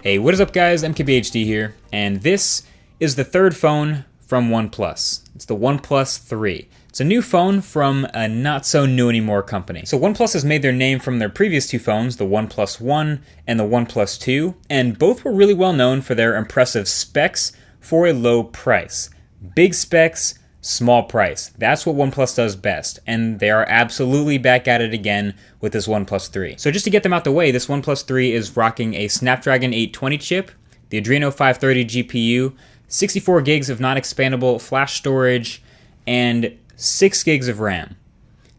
Hey, what is up guys? MKBHD here, and this is the third phone from OnePlus. It's the OnePlus 3. It's a new phone from a not so new anymore company. So OnePlus has made their name from their previous two phones, the OnePlus 1 and the OnePlus 2, and both were really well known for their impressive specs for a low price. Big specs, small price. That's what OnePlus does best, and they are absolutely back at it again with this OnePlus 3. So just to get them out the way, this OnePlus 3 is rocking a Snapdragon 820 chip, the Adreno 530 GPU, 64 gigs of non-expandable flash storage, and 6 gigs of RAM.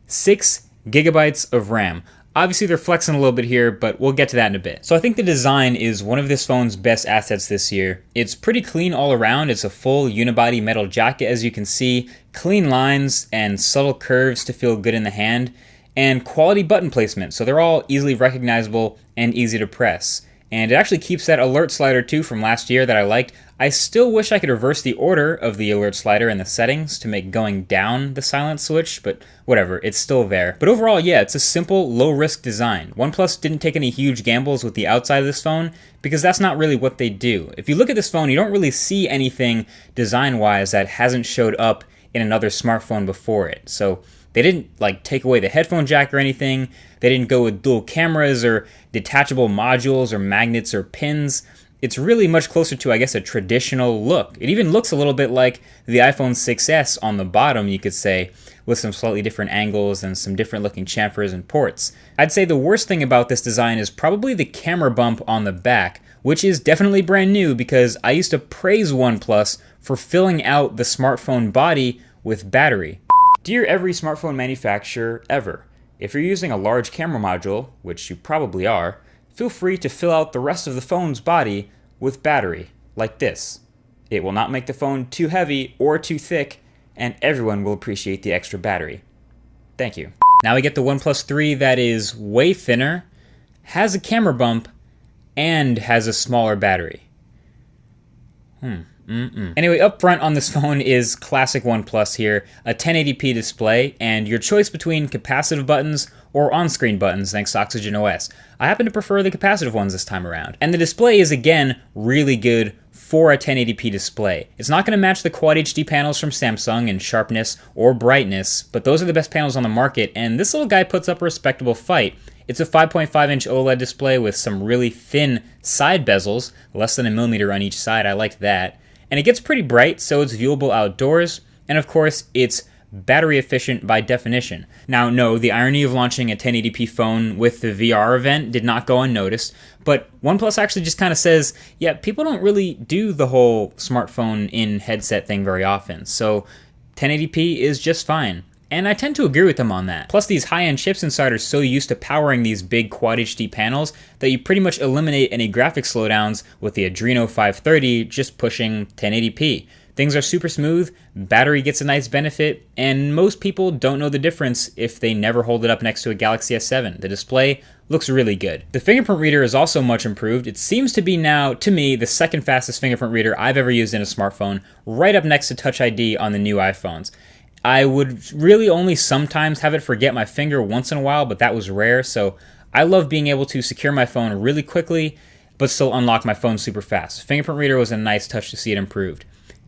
6 gigabytes of RAM. Obviously they're flexing a little bit here, but we'll get to that in a bit. So I think the design is one of this phone's best assets this year. It's pretty clean all around. It's a full unibody metal jacket, as you can see, clean lines and subtle curves to feel good in the hand, and quality button placement, so they're all easily recognizable and easy to press. And it actually keeps that alert slider too from last year that I liked. I still wish I could reverse the order of the alert slider in the settings to make going down the silent switch, but whatever, it's still there. But overall, yeah, it's a simple, low-risk design. OnePlus didn't take any huge gambles with the outside of this phone because that's not really what they do. If you look at this phone, you don't really see anything design-wise that hasn't showed up in another smartphone before it. So they didn't take take away the headphone jack or anything. They didn't go with dual cameras or detachable modules or magnets or pins. It's really much closer to, I guess, a traditional look. It even looks a little bit like the iPhone 6S on the bottom, you could say, with some slightly different angles and some different looking chamfers and ports. I'd say the worst thing about this design is probably the camera bump on the back, which is definitely brand new because I used to praise OnePlus for filling out the smartphone body with battery. Dear every smartphone manufacturer ever, if you're using a large camera module, which you probably are, feel free to fill out the rest of the phone's body with battery, like this. It will not make the phone too heavy or too thick, and everyone will appreciate the extra battery. Thank you. Now we get the OnePlus 3 that is way thinner, has a camera bump, and has a smaller battery. Anyway, up front on this phone is classic OnePlus here, a 1080p display, and your choice between capacitive buttons or on-screen buttons thanks to Oxygen OS. I happen to prefer the capacitive ones this time around. And the display is, again, really good for a 1080p display. It's not going to match the Quad HD panels from Samsung in sharpness or brightness, but those are the best panels on the market, and this little guy puts up a respectable fight. It's a 5.5-inch OLED display with some really thin side bezels, less than a millimeter on each side. I liked that. And it gets pretty bright, so it's viewable outdoors, and of course, it's battery efficient by definition. Now, no, the irony of launching a 1080p phone with the VR event did not go unnoticed, but OnePlus actually just kind of says, yeah, people don't really do the whole smartphone in headset thing very often, so 1080p is just fine. And I tend to agree with them on that. Plus, these high-end chips inside are so used to powering these big Quad HD panels that you pretty much eliminate any graphic slowdowns with the Adreno 530 just pushing 1080p. Things are super smooth, battery gets a nice benefit, and most people don't know the difference if they never hold it up next to a Galaxy S7. The display looks really good. The fingerprint reader is also much improved. It seems to be now, to me, the second fastest fingerprint reader I've ever used in a smartphone, right up next to Touch ID on the new iPhones. I would really only sometimes have it forget my finger once in a while, but that was rare, so I love being able to secure my phone really quickly, but still unlock my phone super fast. Fingerprint reader was a nice touch to see it improved.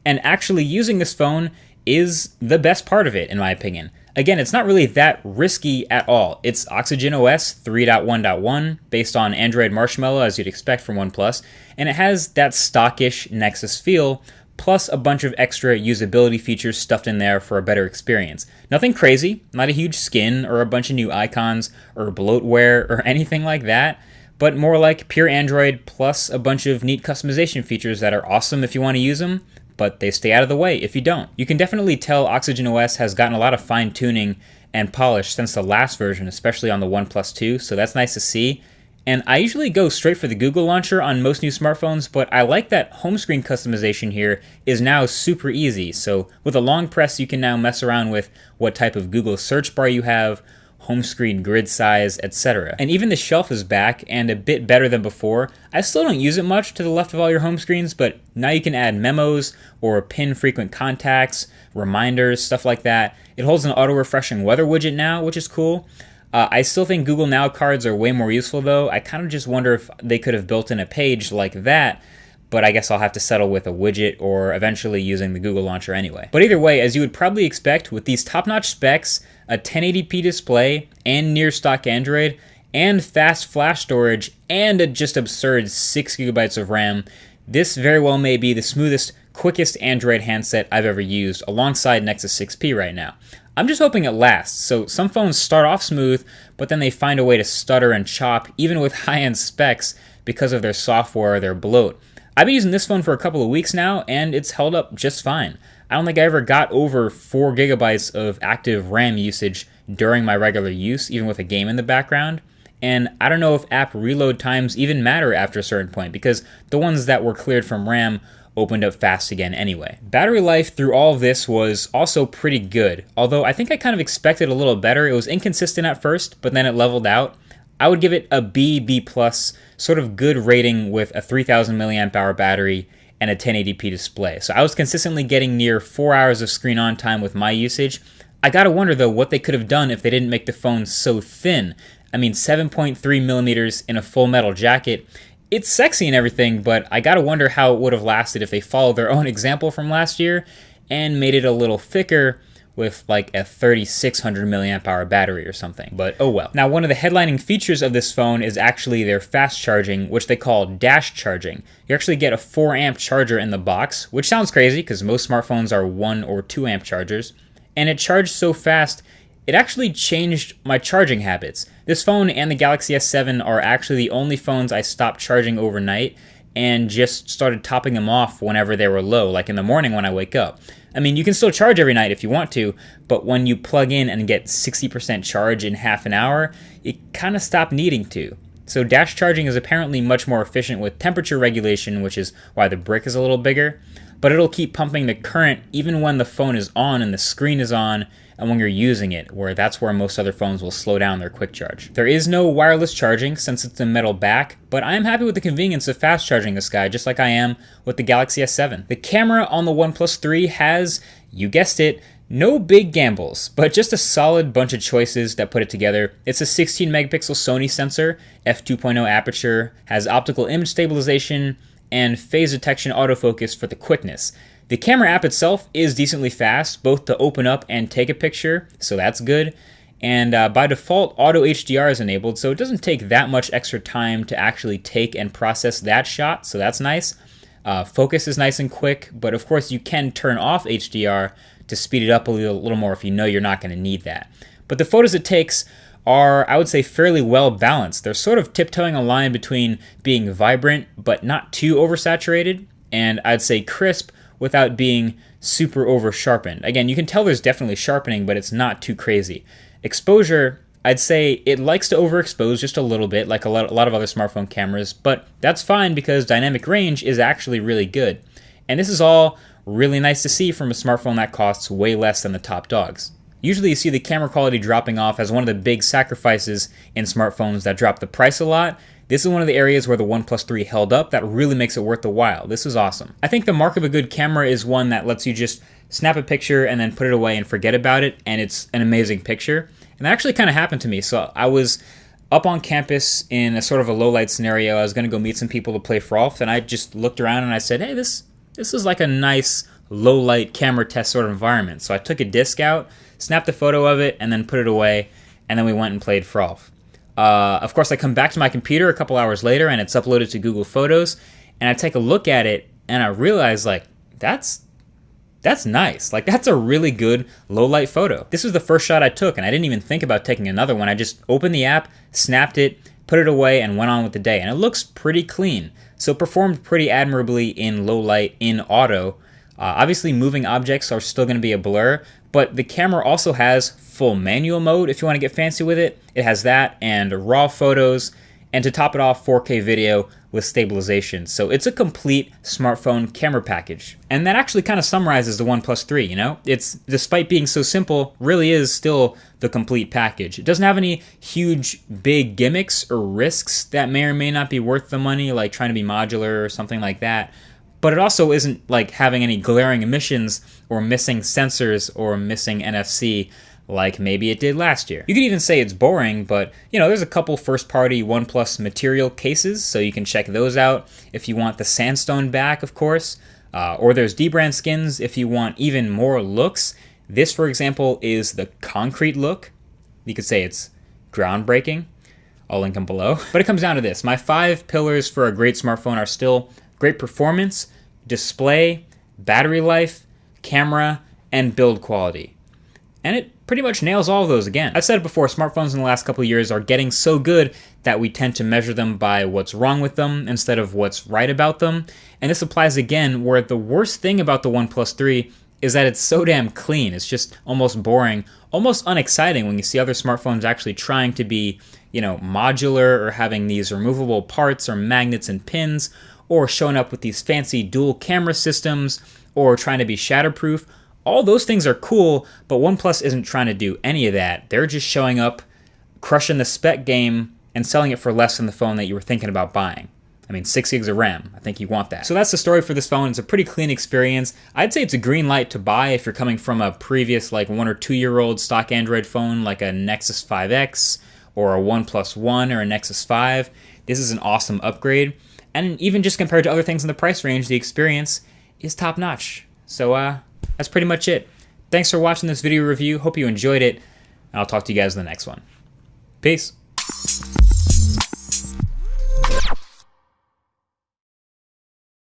And actually using this phone is the best part of it, in my opinion. Again, it's not really that risky at all. It's Oxygen OS 3.1.1, based on Android Marshmallow, as you'd expect from OnePlus, and it has that stockish Nexus feel, plus a bunch of extra usability features stuffed in there for a better experience. Nothing crazy, not a huge skin or a bunch of new icons or bloatware or anything like that, but more like pure Android plus a bunch of neat customization features that are awesome if you want to use them, but they stay out of the way if you don't. You can definitely tell Oxygen OS has gotten a lot of fine-tuning and polish since the last version, especially on the OnePlus 2, so that's nice to see. And I usually go straight for the Google launcher on most new smartphones, but I like that home screen customization here is now super easy. So with a long press, you can now mess around with what type of Google search bar you have, home screen grid size, etc. And even the shelf is back and a bit better than before. I still don't use it much to the left of all your home screens, but now you can add memos or pin frequent contacts, reminders, stuff like that. It holds an auto-refreshing weather widget now, which is cool. I still think Google Now cards are way more useful though. I kind of just wonder if they could have built in a page like that, but I guess I'll have to settle with a widget or eventually using the Google Launcher anyway. But either way, as you would probably expect, with these top-notch specs, a 1080p display, and near stock Android, and fast flash storage, and a just absurd 6 gigabytes of RAM, this very well may be the smoothest, quickest Android handset I've ever used, alongside Nexus 6P right now. I'm just hoping it lasts. So some phones start off smooth, but then they find a way to stutter and chop, even with high-end specs, because of their software or their bloat. I've been using this phone for a couple of weeks now, and it's held up just fine. I don't think I ever got over 4 gigabytes of active RAM usage during my regular use, even with a game in the background. And I don't know if app reload times even matter after a certain point, because the ones that were cleared from RAM opened up fast again anyway. Battery life through all of this was also pretty good, although I think I kind of expected a little better. It was inconsistent at first, but then it leveled out. I would give it a B+, sort of good rating with a 3000 milliamp hour battery and a 1080p display. So I was consistently getting near 4 hours of screen on time with my usage. I gotta wonder though what they could have done if they didn't make the phone so thin. I mean, 7.3 millimeters in a full metal jacket. It's sexy and everything, but I gotta wonder how it would have lasted if they followed their own example from last year and made it a little thicker with like a 3600 milliamp hour battery or something, but oh well. Now, one of the headlining features of this phone is actually their fast charging, which they call dash charging. You actually get a 4 amp charger in the box, which sounds crazy because most smartphones are 1 or 2 amp chargers, and it charged so fast, it actually changed my charging habits. This phone and the Galaxy S7 are actually the only phones I stopped charging overnight and just started topping them off whenever they were low, like in the morning when I wake up. I mean, you can still charge every night if you want to, but when you plug in and get 60% charge in half an hour, you kind of stop needing to. So dash charging is apparently much more efficient with temperature regulation, which is why the brick is a little bigger, but it'll keep pumping the current even when the phone is on and the screen is on and when you're using it, where that's where most other phones will slow down their quick charge. There is no wireless charging since it's a metal back, but I am happy with the convenience of fast charging this guy, just like I am with the Galaxy S7. The camera on the OnePlus 3 has, you guessed it, no big gambles, but just a solid bunch of choices that put it together. It's a 16 megapixel Sony sensor, f2.0 aperture, has optical image stabilization, and phase detection autofocus for the quickness. The camera app itself is decently fast, both to open up and take a picture, so that's good. And by default, auto HDR is enabled, so it doesn't take that much extra time to actually take and process that shot, so that's nice. Focus is nice and quick, but of course you can turn off HDR to speed it up a little more if you know you're not going to need that. But the photos it takes are, I would say, fairly well balanced. They're sort of tiptoeing a line between being vibrant but not too oversaturated, and I'd say crisp without being super over sharpened. Again, you can tell there's definitely sharpening, but it's not too crazy. Exposure, I'd say it likes to overexpose just a little bit, like a lot of other smartphone cameras, but that's fine because dynamic range is actually really good. And this is all really nice to see from a smartphone that costs way less than the top dogs. Usually you see the camera quality dropping off as one of the big sacrifices in smartphones that drop the price a lot. This is one of the areas where the OnePlus 3 held up that really makes it worth the while. This is awesome. I think the mark of a good camera is one that lets you just snap a picture and then put it away and forget about it, and it's an amazing picture. And that actually kind of happened to me. So I was up on campus in a sort of a low light scenario. I was going to go meet some people to play Frolf, and I just looked around and I said, hey, this is like a nice low light camera test sort of environment. So I took a disc out, snapped a photo of it, and then put it away, and then we went and played Frolf. Of course, I come back to my computer a couple hours later, and it's uploaded to Google Photos, and I take a look at it, and I realize, like, that's nice. Like, that's a really good low-light photo. This was the first shot I took, and I didn't even think about taking another one. I just opened the app, snapped it, put it away, and went on with the day, and it looks pretty clean. So it performed pretty admirably in low light, in auto. Obviously, moving objects are still going to be a blur, but the camera also has full manual mode if you want to get fancy with it. It has that and RAW photos, and to top it off, 4K video with stabilization. So it's a complete smartphone camera package. And that actually kind of summarizes the OnePlus 3, you know? It's, despite being so simple, really is still the complete package. It doesn't have any huge, big gimmicks or risks that may or may not be worth the money, like trying to be modular or something like that. But it also isn't like having any glaring omissions or missing sensors or missing NFC like maybe it did last year. You could even say it's boring, but there's a couple first-party OnePlus material cases, so you can check those out if you want the sandstone back, of course. Or there's dbrand skins if you want even more looks. This, for example, is the concrete look. You could say it's groundbreaking. I'll link them below. But it comes down to this. My 5 pillars for a great smartphone are still great performance, display, battery life, camera, and build quality. And it pretty much nails all of those again. I've said it before, smartphones in the last couple of years are getting so good that we tend to measure them by what's wrong with them instead of what's right about them. And this applies again where the worst thing about the OnePlus 3 is that it's so damn clean. It's just almost boring, almost unexciting when you see other smartphones actually trying to be, modular or having these removable parts or magnets and pins, or showing up with these fancy dual camera systems, or trying to be shatterproof. All those things are cool, but OnePlus isn't trying to do any of that. They're just showing up, crushing the spec game, and selling it for less than the phone that you were thinking about buying. 6 gigs of RAM. I think you want that. So that's the story for this phone. It's a pretty clean experience. I'd say it's a green light to buy if you're coming from a previous 1 or 2 year old stock Android phone like a Nexus 5X or a OnePlus One or a Nexus 5. This is an awesome upgrade. And even just compared to other things in the price range, the experience is top notch. So that's pretty much it. Thanks for watching this video review. Hope you enjoyed it. And I'll talk to you guys in the next one. Peace.